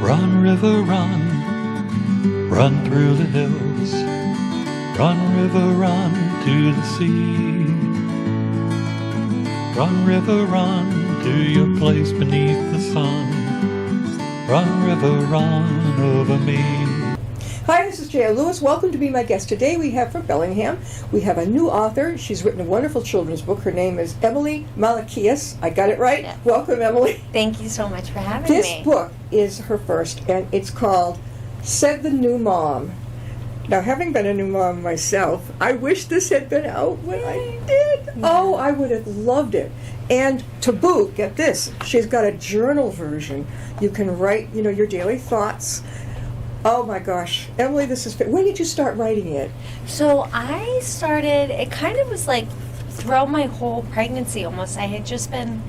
Run, river, run, run through the hills. Run, river, run to the sea. Run, river, run to your place beneath the sun. Run, river, run over me. Hi, this is J.L. Lewis. Welcome to be my guest. Today we have from Bellingham, we have a new author. She's written a wonderful children's book. Her name is Emily Malaquias. I got it right? Yeah. Welcome, Emily. Thank you so much for having me. This book is her first, and it's called Said the New Mom. Now, having been a new mom myself, I wish this had been out when I did. Yeah. Oh, I would have loved it. And to boot, get this, she's got a journal version. You can write, your daily thoughts. Oh my gosh, Emily, this is. When did you start writing it? So I started, it kind of was like throughout my whole pregnancy almost. I had just been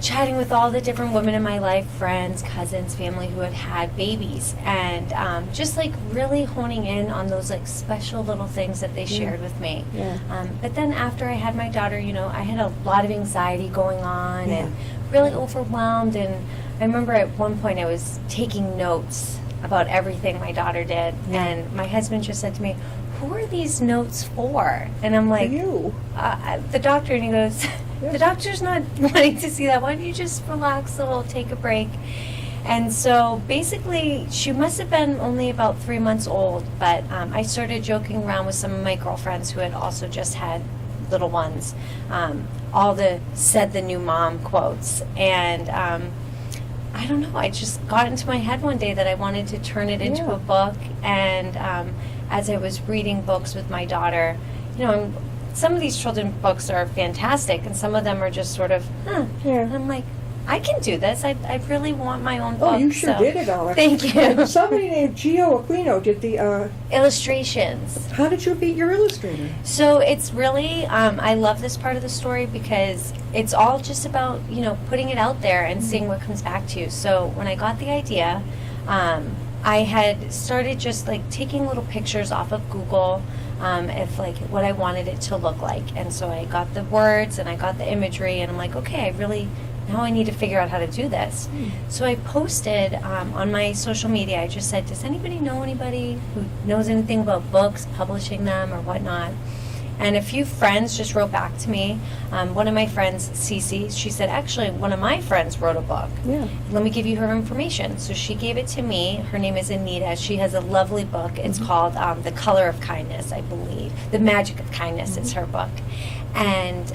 chatting with all the different women in my life, friends, cousins, family who had had babies, and just like really honing in on those like special little things that they shared with me. Yeah. But then after I had my daughter, I had a lot of anxiety going on and really overwhelmed, and I remember at one point I was taking notes about everything my daughter did, and my husband just said to me, "Who are these notes for?" And I'm like, For you. The doctor. And he goes, "The doctor's not wanting to see that. Why don't you just relax a little, take a break?" And so basically, she must have been only about 3 months old, but I started joking around with some of my girlfriends who had also just had little ones, all the said the new mom quotes, and I don't know, I just got into my head one day that I wanted to turn it into a book. And as I was reading books with my daughter, some of these children's books are fantastic, and some of them are just sort of, And I'm like, I can do this. I really want my own book. Oh, you sure did it, Alex. Thank you. Somebody named Gio Aquino did the... illustrations. How did you beat your illustrator? So it's really, I love this part of the story because it's all just about, putting it out there and seeing what comes back to you. So when I got the idea, I had started just like taking little pictures off of Google of like what I wanted it to look like. And so I got the words and I got the imagery, and I'm like, okay, now I need to figure out how to do this. So I posted on my social media, I just said, does anybody know anybody who knows anything about books, publishing them or whatnot? And a few friends just wrote back to me. One of my friends, Cece, she said, actually, one of my friends wrote a book. Yeah. Let me give you her information. So she gave it to me. Her name is Anita. She has a lovely book. It's called The Color of Kindness, I believe. The Magic of Kindness is her book. And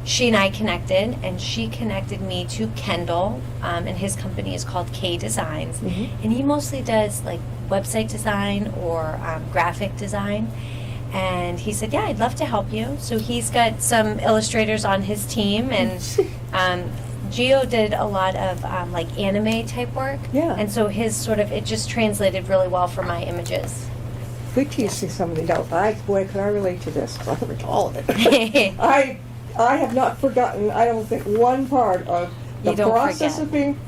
she and I connected, and she connected me to Kendall, and his company is called K Designs. And he mostly does like website design or graphic design. And he said, yeah, I'd love to help you. So he's got some illustrators on his team, and Gio did a lot of like anime type work. Yeah. And so his it just translated really well for my images. Wait till you see somebody else. Boy, can I relate to this. All of it. I have not forgotten, I don't think, one part of the process of being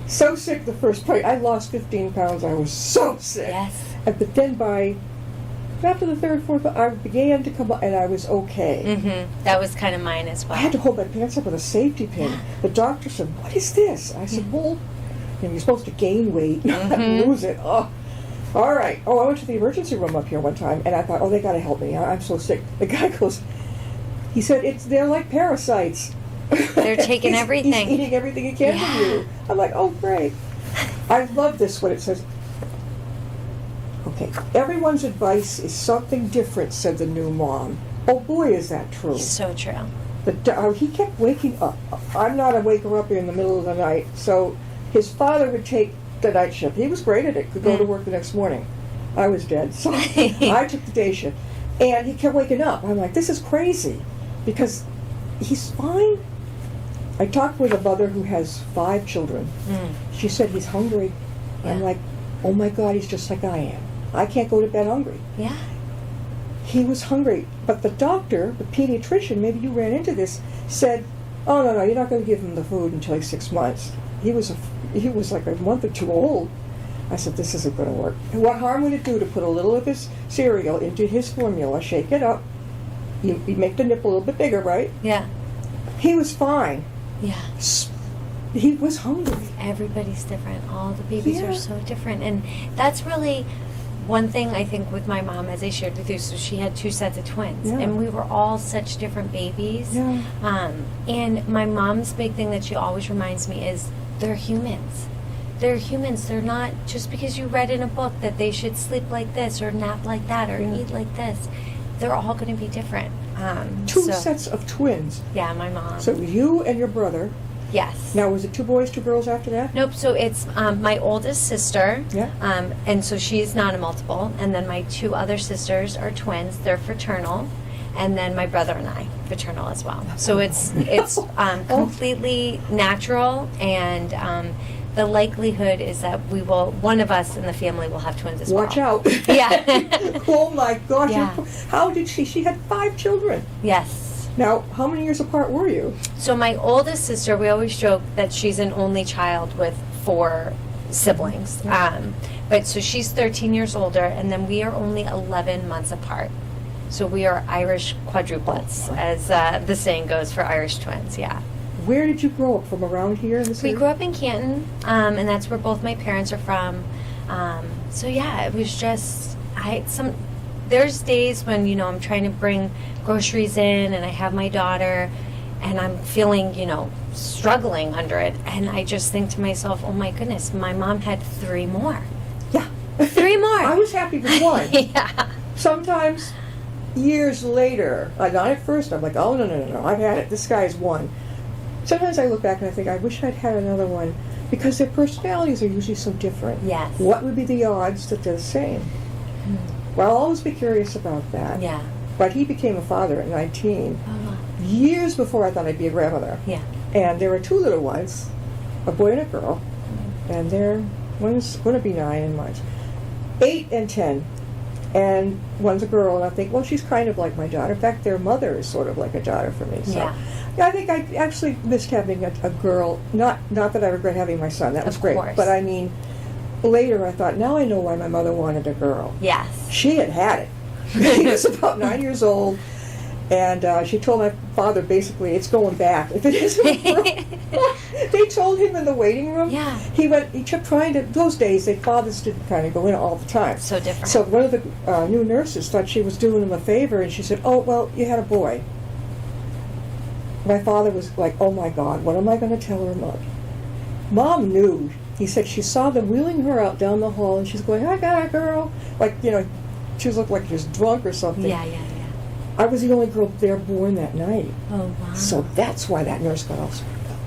so sick the first part. I lost 15 pounds. I was so sick. Yes. But then after the third, fourth, I began to come up, and I was okay. That was kind of mine as well. I had to hold my pants up with a safety pin. The doctor said, what is this? I said, well, you're supposed to gain weight, not lose it. Oh, all right. Oh, I went to the emergency room up here one time, and I thought, oh, they got to help me. I'm so sick. The guy goes, he said, they're like parasites. They're taking everything. He's eating everything he can from you. I'm like, oh, great. I love this, when it says, okay, everyone's advice is something different, said the new mom. Oh, boy, is that true. So true. He kept waking up. I'm not a waker-upper in the middle of the night, so his father would take the night shift. He was great at it, could go to work the next morning. I was dead, so I took the day shift. And he kept waking up. I'm like, this is crazy, because he's fine. I talked with a mother who has 5 children. She said he's hungry. I'm like, oh my God, he's just like I am. I can't go to bed hungry. Yeah. He was hungry. But the doctor, the pediatrician, maybe you ran into this, said, oh, no, you're not going to give him the food until he's 6 months. He was like a month or 2 old. I said, this isn't going to work. And what harm would it do to put a little of his cereal into his formula, shake it up, you make the nipple a little bit bigger, right? Yeah. He was fine. Yeah. He was hungry. Everybody's different. All the babies Yeah. are so different. And that's really one thing I think with my mom, as I shared with you. So she had 2 sets of twins, Yeah. and we were all such different babies. Yeah. And my mom's big thing that she always reminds me is they're humans. They're humans. They're not just because you read in a book that they should sleep like this or nap like that or Yeah. eat like this. They're all going to be different. 2 so- sets of twins. Yeah, my mom. So you and your brother. Yes. Now, was it 2 boys, 2 girls after that? Nope. So it's my oldest sister, Yeah. and so she's not a multiple. And then my 2 other sisters are twins; they're fraternal, and then my brother and I fraternal as well. So it's completely natural, and the likelihood is that one of us in the family will have twins as well. Watch out. Yeah. Oh my gosh. Yeah. How did she? She had 5 children. Yes. Now, how many years apart were you? So my oldest sister, we always joke that she's an only child with 4 siblings. But so she's 13 years older, and then we are only 11 months apart. So we are Irish quadruplets, as the saying goes for Irish twins. Yeah. Where did you grow up? From around here in the We city? grew up in Canton, and that's where both my parents are from. So yeah, it was just there's days when I'm trying to bring groceries in, and I have my daughter, and I'm feeling struggling under it, and I just think to myself, oh my goodness, my mom had 3 more. Yeah. 3 more. I was happy with 1. Yeah. Sometimes, years later, not at first, I'm like, oh, no, I've had it. This guy's 1. Sometimes I look back and I think, I wish I'd had another one, because their personalities are usually so different. Yes. What would be the odds that they're the same? Well, I'll always be curious about that. Yeah. But he became a father at 19, Oh, years before I thought I'd be a grandmother. yeah. And there were 2 little ones, a boy and a girl, and one's going to be 9 in March, 8 and 10, and one's a girl. And I think, well, she's kind of like my daughter. In fact, their mother is sort of like a daughter for me. So, Yeah. I think I actually missed having a girl. Not that I regret having my son. That was Of great. course. But I mean, later I thought, now I know why my mother wanted a girl. Yes. She had it. He was about 9 years old, and she told my father basically, it's going back. If it isn't a girl. They told him in the waiting room. Yeah. He kept trying to, those days, fathers didn't kind of go in all the time. So different. So one of the new nurses thought she was doing him a favor, and she said, oh, well, you had a boy. My father was like, oh my God, what am I going to tell her, Mom? Mom knew. He said she saw them wheeling her out down the hall, and she's going, I got a girl. Like, she looked like she was drunk or something. Yeah. I was the only girl there born that night. Oh, wow. So that's why that nurse got all screwed up.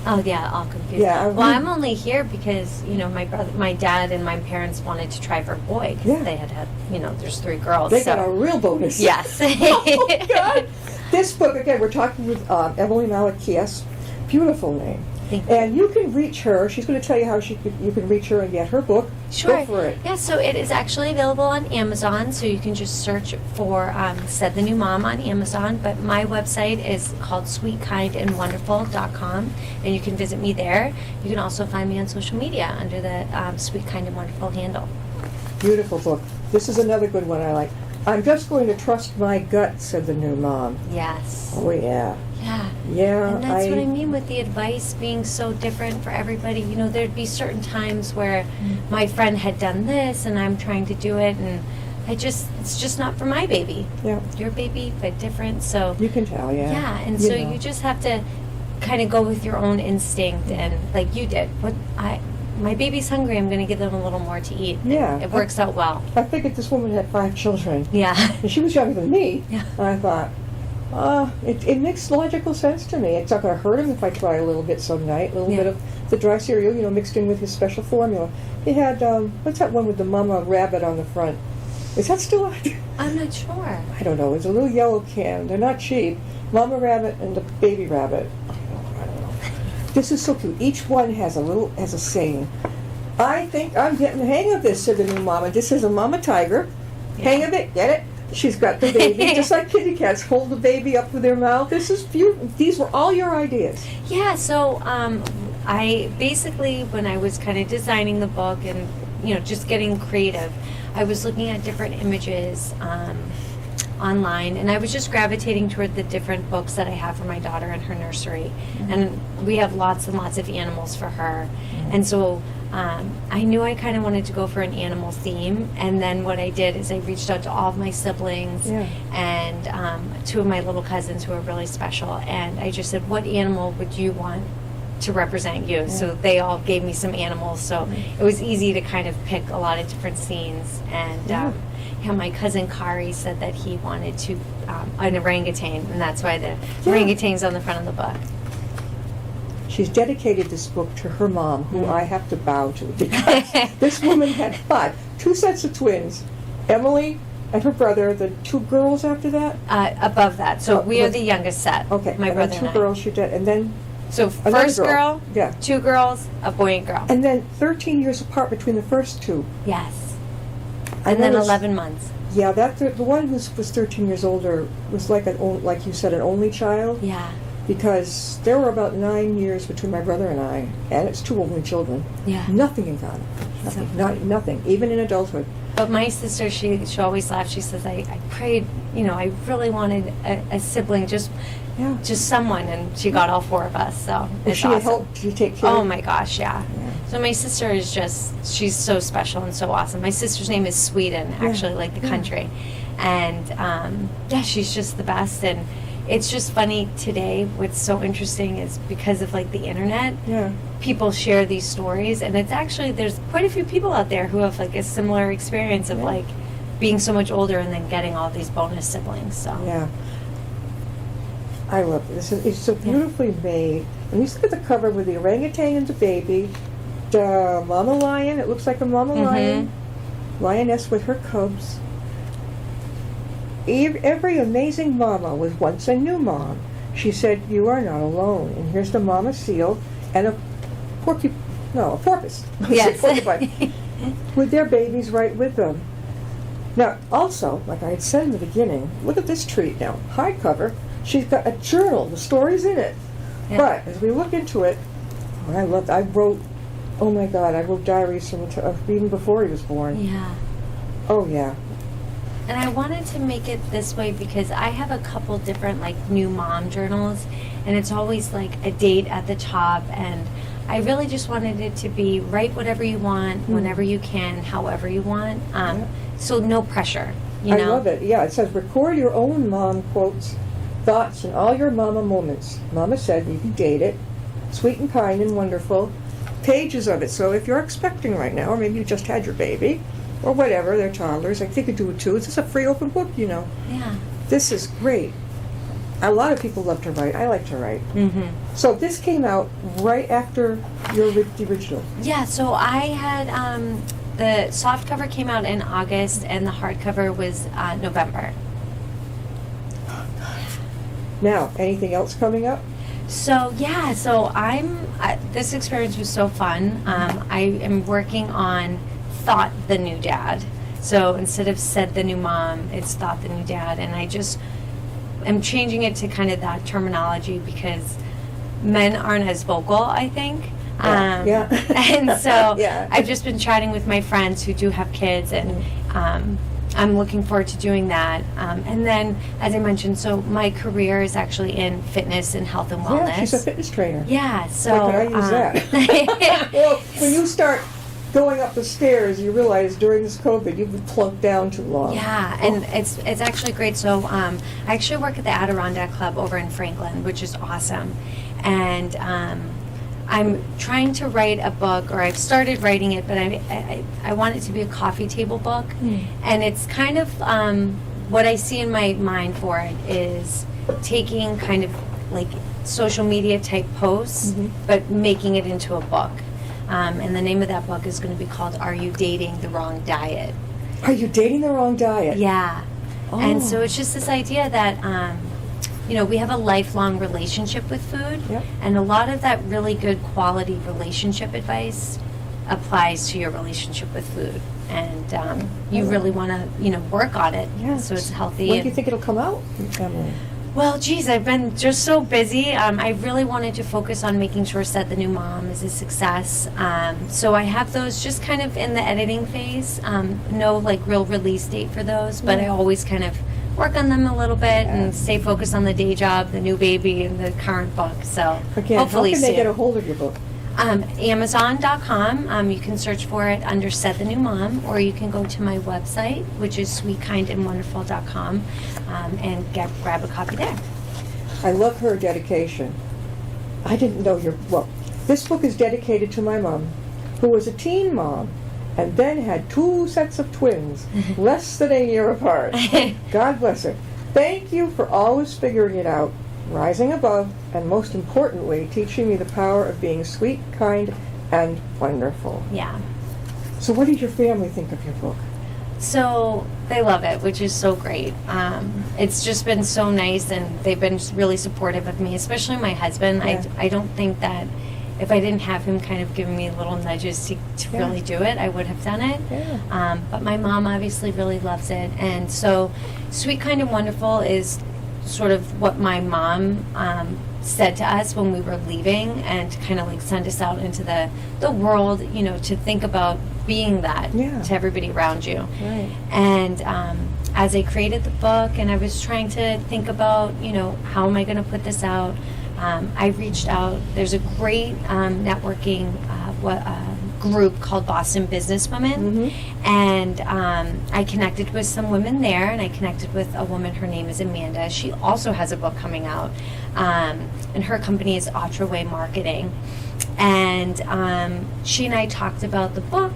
Oh, yeah, all confused. Yeah, Well, I'm only here because, my dad and my parents wanted to try for a boy. 'Cause Yeah. they had, there's 3 girls. They so. got a real bonus. Yes. Oh, God. This book, again, we're talking with Emily Malaquias. Beautiful name. Thank you. And you can reach her. She's going to tell you how you can reach her and get her book. Sure. Go for it. Yeah, so it is actually available on Amazon, so you can just search for Said the New Mom on Amazon. But my website is called sweetkindandwonderful.com, and you can visit me there. You can also find me on social media under the Sweet, Kind, and Wonderful handle. Beautiful book. This is another good one I like. I'm just going to trust my gut, said the new mom. Yes. Oh, yeah. Yeah. Yeah. And that's what I mean with the advice being so different for everybody. There'd be certain times where my friend had done this and I'm trying to do it, and it's just not for my baby. Yeah. Your baby, but different. So You can tell, yeah. yeah, and so you just have to kind of go with your own instinct, and like you did. My baby's hungry, I'm going to give them a little more to eat. Yeah. It works out well. I figured this woman had 5 children. Yeah. And she was younger than me. Yeah. And I thought, it makes logical sense to me. It's not going to hurt him if I try a little bit some night, a little Yeah. bit of the dry cereal, mixed in with his special formula. He had, what's that one with the mama rabbit on the front? Is that still out there? I'm not sure. I don't know. It's a little yellow can. They're not cheap. Mama rabbit and the baby rabbit. I don't know. This is so cute. Each one has a saying. I think I'm getting the hang of this, said the new mama. This is a mama tiger. Hang of it, get it? She's got the baby, just like kitty cats hold the baby up with their mouth. This is beautiful. These were all your ideas. Yeah, so I basically, when I was kind of designing the book and, just getting creative, I was looking at different images online, and I was just gravitating toward the different books that I have for my daughter in her nursery. And we have lots and lots of animals for her. And so I knew I kind of wanted to go for an animal theme, and then what I did is I reached out to all of my siblings and 2 of my little cousins who are really special, and I just said, what animal would you want to represent you? So they all gave me some animals, so it was easy to kind of pick a lot of different scenes. And my cousin Kari said that he wanted to an orangutan, and that's why the orangutan's on the front of the book. She's dedicated this book to her mom, who I have to bow to, because this woman had 2 sets of twins, Emily and her brother, the 2 girls after that? Above that. So we are the youngest set. Okay. My brother and 2 girls she did, and then so first girl, yeah, 2 girls, a boy and girl. And then 13 years apart between the first 2. Yes. And then 11 months. Yeah, the one who was 13 years older was like you said, an only child. Yeah. Because there were about 9 years between my brother and I, and it's 2 only children. Yeah. Nothing in common. Nothing. Nothing. Even in adulthood. But my sister, she always laughs. She says, I prayed, I really wanted a sibling, just someone, and she got all 4 of us. So it's she awesome. helped you take care. Oh my gosh, yeah. So my sister is she's so special and so awesome. My sister's name is Sweden, actually, like the country, and she's just the best. And it's just funny today. What's so interesting is because of like the internet, people share these stories, and it's actually there's quite a few people out there who have like a similar experience of like being so much older and then getting all these bonus siblings. So I love this. It's so beautifully made. And you look at the cover with the orangutan and the baby, the mama lion. It looks like a mama lion, lioness with her cubs. Every amazing mama was once a new mom. She said, "You are not alone." And here's the mama seal and a porpoise. Yes. With their babies right with them. Now, also, like I had said in the beginning, look at this treat now. Hardcover. She's got a journal. The story's in it. Yeah. But as we look into it, I wrote diaries from even before he was born. Yeah. Oh, yeah. And I wanted to make it this way because I have a couple different like new mom journals, and it's always like a date at the top, and I really just wanted it to be write whatever you want, whenever you can, however you want. So no pressure, you know? I love it. Yeah, it says record your own mom quotes, thoughts, and all your mama moments. Mama said you can date it. Sweet and kind and wonderful. Pages of it. So if you're expecting right now, or maybe you just had your baby, or whatever, they're toddlers, like they could do it too. It's just a free open book, Yeah. This is great. A lot of people love to write. I like to write. So this came out right after the original. Yeah, so I had, the soft cover came out in August, and the hardcover was November. Now, anything else coming up? So this experience was so fun. I am working on Thought the New Dad. So instead of Said the New Mom, it's Thought the New Dad. And I just am changing it to kind of that terminology because men aren't as vocal, I think. And so I've just been chatting with my friends who do have kids, and I'm looking forward to doing that. And then, as I mentioned, so my career is actually in fitness and health and wellness. Yeah, she's a fitness trainer. Yeah, so... Where can I use that? Well, when you start going up the stairs, you realize during this COVID you've been plunked down too long. Yeah, and it's actually great. So I actually work at the Adirondack Club over in Franklin, which is awesome. And I'm trying to write a book, or I've started writing it, but I want it to be a coffee table book. And it's kind of what I see in my mind for it is taking kind of like social media type posts, but making it into a book. And the name of that book is going to be called Are You Dating the Wrong Diet? Are you dating the wrong diet? Yeah. Oh. And so it's just this idea that, we have a lifelong relationship with food. Yep. And a lot of that really good quality relationship advice applies to your relationship with food. And you really want to, work on it so it's healthy. When do you think it'll come out, Emily? Well, geez, I've been just so busy. I really wanted to focus on making sure Said the New Mom is a success. So I have those just kind of in the editing phase. No like real release date for those, but I always kind of work on them a little bit and stay focused on the day job, the new baby, and the current book. So Again, hopefully how can they soon. get a hold of your book? Amazon.com. You can search for it under Said the New Mom, or you can go to my website, which is sweetkindandwonderful.com, and grab a copy there. I love her dedication. I didn't know this book is dedicated to my mom, who was a teen mom, and then had 2 sets of twins, less than a year apart. God bless her. Thank you for always figuring it out, rising above, and most importantly, teaching me the power of being sweet, kind, and wonderful. Yeah. So what did your family think of your book? So they love it, which is so great. It's just been so nice, and they've been really supportive of me, especially my husband. Yeah. I don't think that if I didn't have him kind of giving me little nudges to really do it, I would have done it. Yeah. But my mom obviously really loves it. And so Sweet, Kind, and Wonderful is sort of what my mom said to us when we were leaving, and to kind of like send us out into the world, to think about being that to everybody around you. Right. And as I created the book and I was trying to think about, how am I going to put this out, I reached out. There's a great networking group called Boston Businesswomen, and I connected with some women there, and I connected with a woman. Her name is Amanda. She also has a book coming out, and her company is Way Marketing. And she and I talked about the book,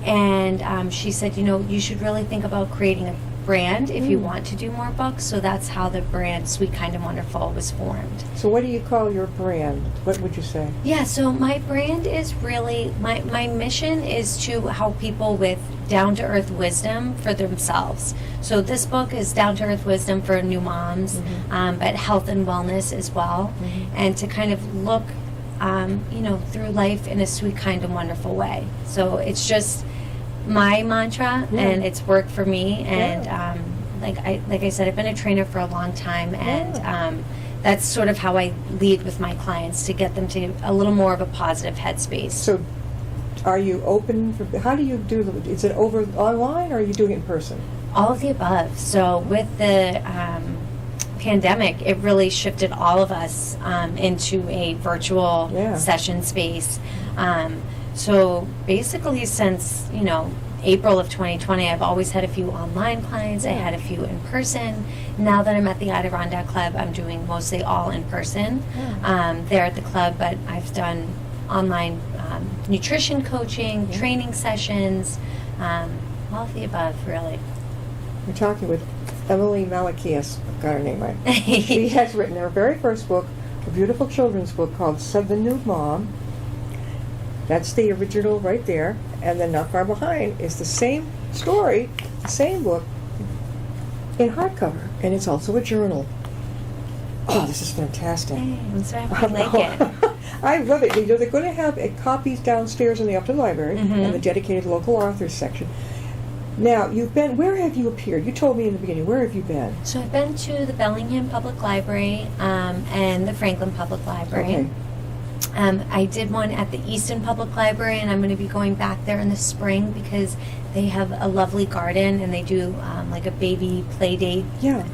and she said, you should really think about creating a brand if you want to do more books. So that's how the brand Sweet, Kind, and Wonderful was formed. So what do you call your brand? What would you say? Yeah, so my brand is really, my mission is to help people with down-to-earth wisdom for themselves. So this book is down-to-earth wisdom for new moms, but health and wellness as well, and to kind of look through life in a sweet, kind, and wonderful way. So it's just my mantra, and it's worked for me. And like I said, I've been a trainer for a long time, and that's sort of how I lead with my clients, to get them to a little more of a positive headspace. So are you open for, how do you do, is it over online, or are you doing it in person? All of the above. So with the pandemic, it really shifted all of us into a virtual session space. So basically since, April of 2020, I've always had a few online clients. I had a few in person. Now that I'm at the Adirondack Club, I'm doing mostly all in person there at the club, but I've done online nutrition coaching, training sessions, all of the above, really. We're talking with Emily Malaquias, got her name right. She has written her very first book, a beautiful children's book called Said the New Mom. That's the original right there. And then not far behind is the same story, the same book, in hardcover. And it's also a journal. Oh, this is fantastic. Hey, I'm so happy you like it. I love it. They're going to have copies downstairs in the Upton Library in the dedicated local authors section. Now, where have you appeared? You told me in the beginning, where have you been? So I've been to the Bellingham Public Library and the Franklin Public Library. Okay. I did one at the Easton Public Library, and I'm going to be going back there in the spring because they have a lovely garden, and they do like a baby play date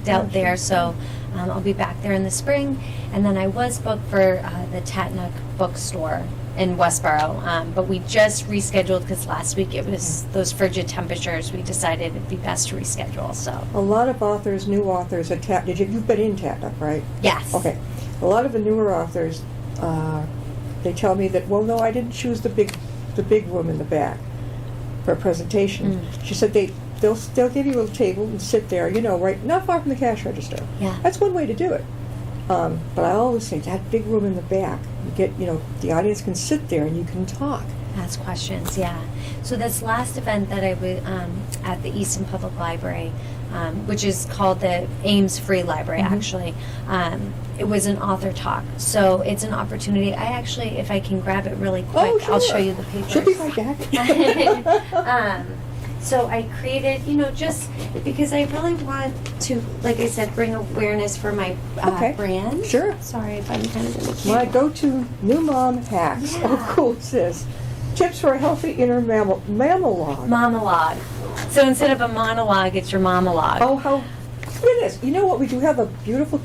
out there. So I'll be back there in the spring. And then I was booked for the Tatnook bookstore in Westboro, but we just rescheduled because last week it was those frigid temperatures. We decided it'd be best to reschedule. So a lot of authors, new authors at you've been in Tatnook, right? Yes. Okay. A lot of the newer authors, they tell me that, well, no, I didn't choose the big room in the back for a presentation. She said they'll give you a table and sit there, right, not far from the cash register. Yeah. That's one way to do it. But I always say that big room in the back, you get, the audience can sit there and you can talk. Ask questions, yeah. So this last event that I was at the Easton Public Library, which is called the Ames Free Library, actually, it was an author talk. So it's an opportunity. I actually, if I can grab it really quick, sure. I'll show you the papers. She'll be right back. So I created, just because I really want to, like I said, bring awareness for my brand. Sure. Sorry if I'm kind of in the camera. My go-to new mom hacks. Yeah. Oh, cool, sis. Tips for a healthy inner mammalog. Monologue. So instead of a monologue, it's your monologue. Oh, how Look at this. You know what? We do have a beautiful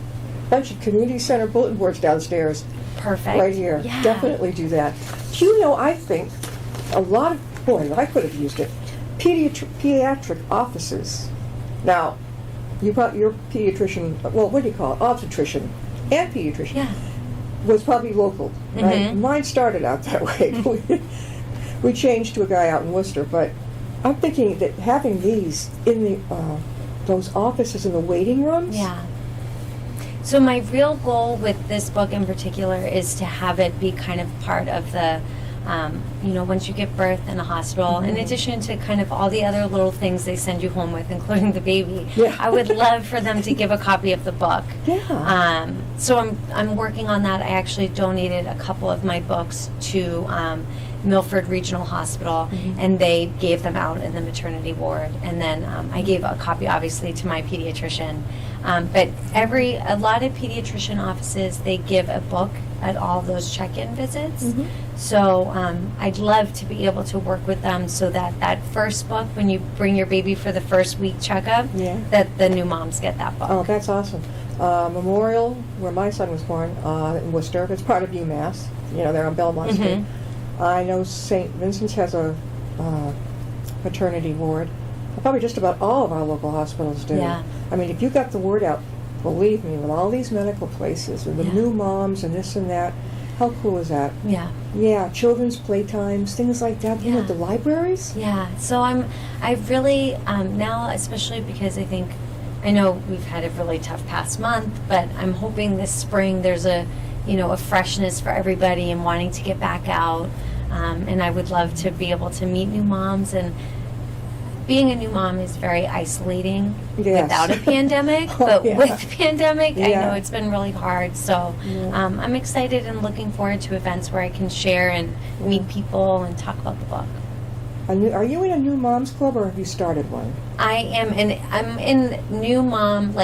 bunch of community center bulletin boards downstairs. Perfect. Right here. Yeah. Definitely do that. Do you know, I think a lot of, boy, I could have used it, pediatric offices. Now, your pediatrician, well, what do you call it? Obstetrician and pediatrician. Yeah. Was probably local, right? Mhm. Mine started out that way. We changed to a guy out in Worcester, but I'm thinking that having these in the those offices in the waiting rooms. Yeah. So my real goal with this book in particular is to have it be kind of part of the, once you give birth in a hospital, in addition to kind of all the other little things they send you home with, including the baby. Yeah. I would love for them to give a copy of the book. Yeah. So I'm working on that. I actually donated a couple of my books to Milford Regional Hospital, and they gave them out in the maternity ward. And then I gave a copy, obviously, to my pediatrician. But a lot of pediatrician offices, they give a book at all those check-in visits. So I'd love to be able to work with them so that first book, when you bring your baby for the first week checkup, that the new moms get that book. Oh, that's awesome. Memorial, where my son was born, in Worcester. It's part of UMass. They're on Belmont Street. I know St. Vincent's has a maternity ward. Probably just about all of our local hospitals do. Yeah. I mean, if you got the word out, believe me, with all these medical places, with the new moms and this and that, how cool is that? Yeah. Yeah, children's playtimes, things like that. Yeah. The libraries. Yeah. So I really now, especially because I know we've had a really tough past month, but I'm hoping this spring there's a freshness for everybody and wanting to get back out. And I would love to be able to meet new moms. And being a new mom is very isolating without a pandemic, but with the pandemic, I know it's been really hard. So I'm excited and looking forward to events where I can share and meet people and talk about the book. Are you in a new moms club, or have you started one? I'm in new mom,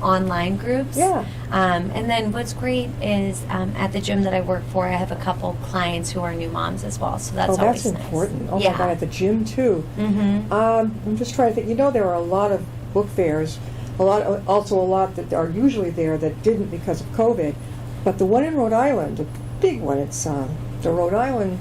online groups. Yeah. And then what's great is at the gym that I work for, I have a couple clients who are new moms as well. So that's always that's nice. important. Oh Yeah. my God, at the gym too. I'm just trying to think. There are a lot of book fairs, a lot that are usually there that didn't because of COVID. But the one in Rhode Island, the big one, it's the Rhode Island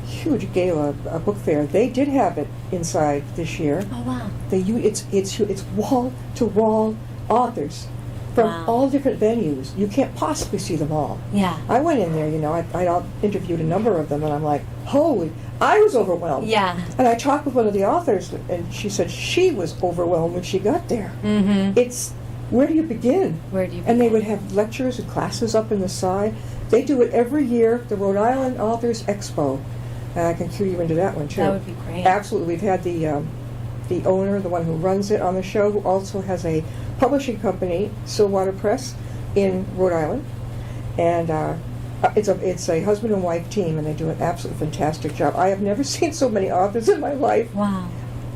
huge gala book fair. They did have it inside this year. Oh wow. It's wall to wall authors from all different venues. You can't possibly see them all. Yeah. I went in there, I interviewed a number of them, and I'm like, holy, I was overwhelmed. Yeah. And I talked with one of the authors, and she said she was overwhelmed when she got there. It's, where do you begin? And they would have lectures and classes up in the side. They do it every year, the Rhode Island Authors Expo. And I can cue you into that one, too. That would be great. Absolutely. We've had the owner, the one who runs it, on the show, who also has a publishing company, Stillwater Press, in Rhode Island. And it's a husband and wife team, and they do an absolutely fantastic job. I have never seen so many authors in my life. Wow.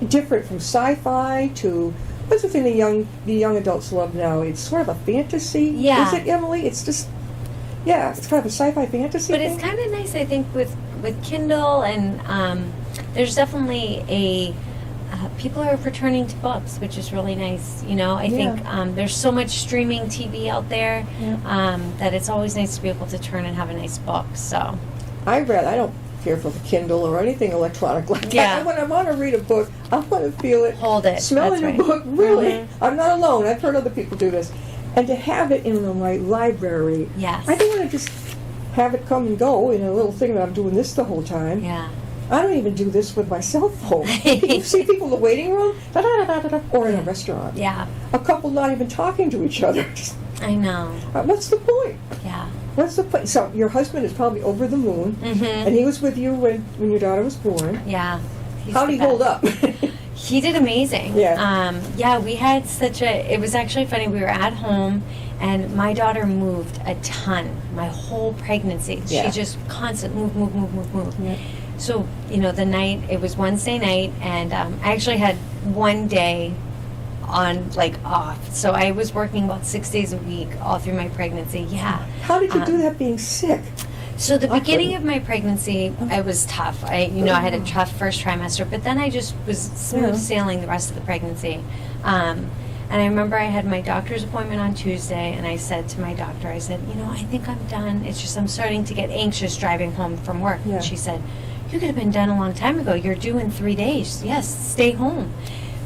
Different from sci-fi to, what's the thing the young adults love now? It's sort of a fantasy. Yeah. Is it, Emily? It's just, it's kind of a sci-fi fantasy But thing. it's kind of nice, I think, with Kindle, and there's definitely people are returning to books, which is really nice. I think there's so much streaming TV out there that it's always nice to be able to turn and have a nice book. So I don't care for the Kindle or anything electronic like that. When I want to read a book, I want to feel it, hold it, smell That's the right. book. Really, I'm not alone. I've heard other people do this, and to have it in my library. Yes. I don't want to just have it come and go in a little thing that I'm doing this the whole time. Yeah. I don't even do this with my cell phone. You see people in the waiting room, or in a restaurant. Yeah. A couple not even talking to each other. I know. What's the point? Yeah. What's the point? So your husband is probably over the moon, and he was with you when your daughter was born. Yeah. How did he hold up? He did amazing. Yeah. We had it was actually funny. We were at home, and my daughter moved a ton. My whole pregnancy. Yeah. She just constant move. Yeah. So, the night, it was Wednesday night, and I actually had one day on, off. So I was working about 6 days a week all through my pregnancy. Yeah. How did you do that being sick? So the beginning of my pregnancy, it was tough. I had a tough first trimester, but then I just was smooth sailing the rest of the pregnancy. And I remember I had my doctor's appointment on Tuesday, and I said to my doctor, I said, I think I'm done. It's just I'm starting to get anxious driving home from work. Yeah. And she said, you could have been done a long time ago. You're due in 3 days. Yes, stay home.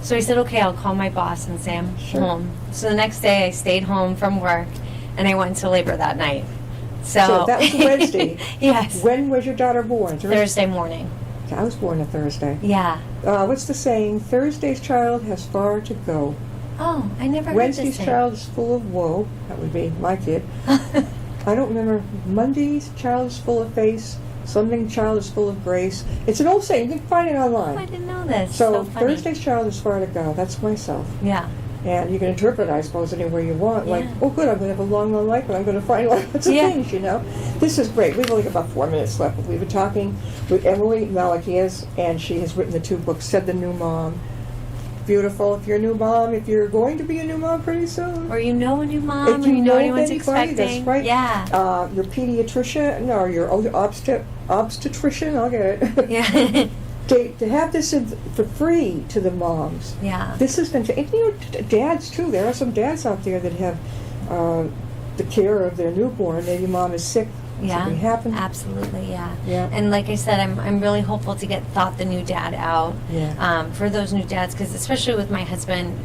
So I said, okay, I'll call my boss and say I'm home. So the next day I stayed home from work, and I went into labor that night. So that was Wednesday. Yes. When was your daughter born? Thursday morning. I was born a Thursday. Yeah. What's the saying? Thursday's child has far to go. Oh, I never heard Wednesday's this child is full of woe. That would be my kid. I don't remember. Monday's child is full of face. Sunday's child is full of grace. It's an old saying. You can find it online. Oh, I didn't know this. So funny. Thursday's child is far to go. That's myself. Yeah. And you can interpret, I suppose, anywhere you want. Yeah. Like, oh, good, I'm going to have a long, long life, and I'm going to find lots of things, This is great. We've only got about 4 minutes left. We've been talking with Emily Malaquias, and she has written the 2 books, Said the New Mom. Beautiful. If you're a new mom, if you're going to be a new mom pretty soon. Or a new mom, If or you know anyone's anybody, expecting. that's right. Yeah. Your pediatrician, or your obstetrician, I'll get it. Yeah. To have this for free to the moms. Yeah. This has been, and dads too. There are some dads out there that have the care of their newborn. Maybe mom is sick. Yeah. Something happened. Absolutely. Yeah. Yeah. And like I said, I'm really hopeful to get the new dad out. Yeah. For those new dads, because especially with my husband,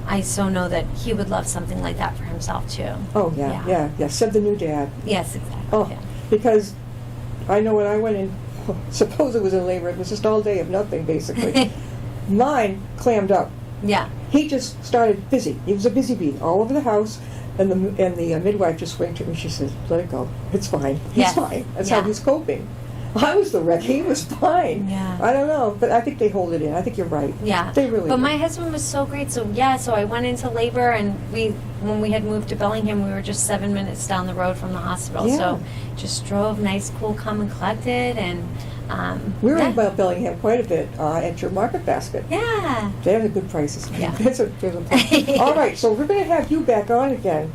I so know that he would love something like that for himself too. Oh yeah. Said the new dad. Yes, exactly. Oh, yeah. Because I know when I went in, suppose it was in labor, it was just all day of nothing basically. Mine clammed up. Yeah. He just started busy. He was a busy bee all over the house, and the midwife just winked at me. She said, "Let it go. It's fine. He's fine." That's how he's coping. I was the wreck. He was fine. Yeah. I don't know, but I think they hold it in. I think you're right. Yeah. They really But do. my husband was so great. So I went into labor, and when we had moved to Bellingham, we were just 7 minutes down the road from the hospital. Yeah. So just drove nice, cool, calm and collected, and we were in Bellingham quite a bit at your market basket. Yeah. They have the good prices. Yeah. There's a all right, so we're going to have you back on again.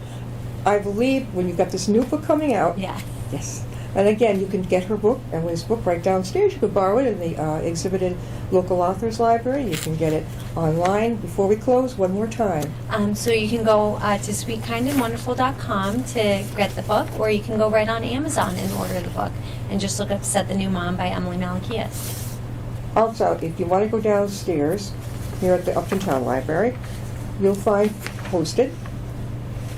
I believe when you've got this new book coming out. Yeah. Yes. And again, you can get her book, Emily's book, right downstairs. You could borrow it in the exhibited local authors library. You can get it online. Before we close, one more time. So you can go to sweetkindandwonderful.com to get the book, or you can go right on Amazon and order the book and just look up Said the New Mom by Emily Malaquias. Also, if you want to go downstairs here at the Upton Town Library, you'll find posted.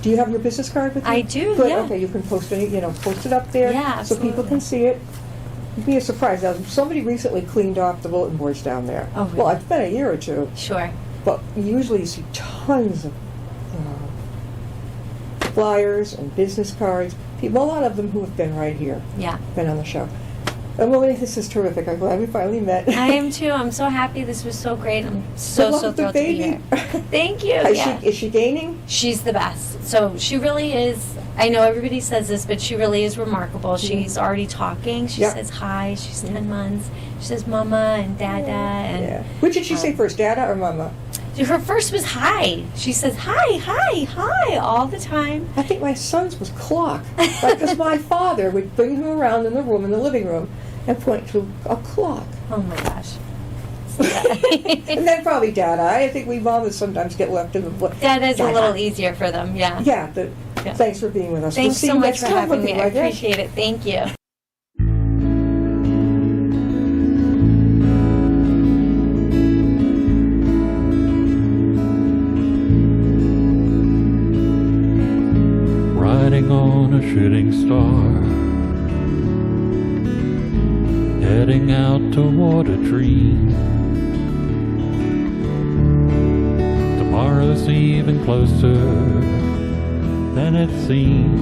Do you have your business card with you? I do, Good. yeah. Okay, you can post it up there, Yeah, so people absolutely. can see it. It'd be a surprise. Now, somebody recently cleaned off the bulletin boards down there. Oh, really? Well, it's been a year or two, Sure. but usually you see tons of flyers and business cards. People, a lot of them who have been right here, Yeah. been on the show. Emily, this is terrific. I'm glad we finally met. I am too. I'm so happy. This was so great. I'm so Good luck with the thrilled to be baby. here. Thank you. Is she gaining? She's the best. So she really is. I know everybody says this, but she really is remarkable. She's already talking. She Yep. says hi. She's 10 months. She says mama and dada. And Yeah. Which did she say first, Dada or Mama? her first was hi. She says hi, hi, hi all the time. I think my son's was clock. Because my father would bring him around in the living room, and point to a clock. Oh my gosh. And then probably Dada. I think we mamas sometimes get left in the... Dada's a Dada. little easier for them, yeah. Yeah, Yeah. Thanks for being with us. Thanks We'll see so you much next for time, having looking me. I like that. appreciate it. Thank you. Riding on a shooting star, heading out toward a dream. Tomorrow's even closer than it seems.